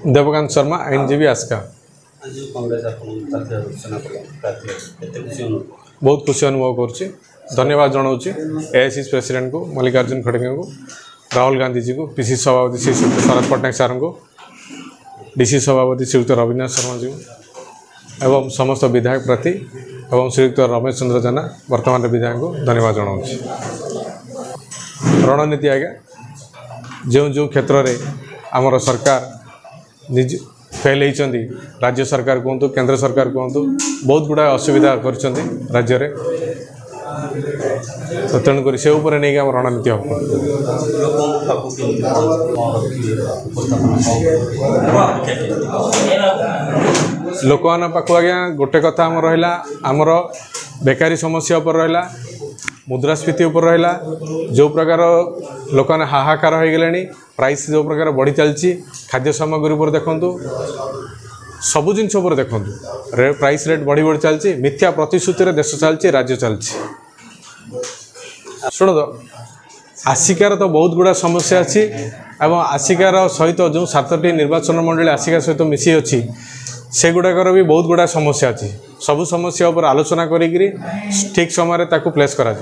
देवकांत शर्मा आईनजीवी आस्का। बहुत खुशी अनुभव कर धन्यवाद जनाऊँ एआईसीसी प्रेसिडेंट को मल्लिकार्जुन खड़गे को राहुल गांधी जी को पीसीसी सभापति श्री शरद पट्टनायक सार को डीसी सभापति श्रीयुक्त रविनाथ शर्मा जी को एवं समस्त विधायक प्रति एवं श्रीयुक्त रमेश चंद्र जेना वर्तमान विधायक को धन्यवाद जनाऊँ। रणनीति आज्ञा जो जो क्षेत्र में आमर सरकार निज फेल होती राज्य सरकार कहतु केंद्र सरकार कहतु बहुत गुड़ा असुविधा कर राज्य में तो तेणुक से नहीं आम रणनीति हम लोक मान पाख आज्ञा गोटे कथा आम रहा आमर बेकारी समस्या उपर रहा मुद्रास्फीति उपर रहा जो प्रकार लोक मैंने हाहाकार हो गले प्राइस जो प्रकार बढ़ी चलती खाद्य सामग्री उपर देखु सबु जिनस देखु प्राइस रेट बढ़ी बढ़ी चलती मिथ्या प्रतिश्रुति देश चलती राज्य चलती शुण तो आसिकार तो बहुत गुड़ा समस्या अच्छी एवं आसिकार सहित जो 7टी निर्वाचन मंडली आसिका सहित मिसी अच्छी से गुड़ाकर भी बहुत गुड़ा समस्या अच्छी सबू समस्या उपर आलोचना करी ठीक समय प्लेस करा।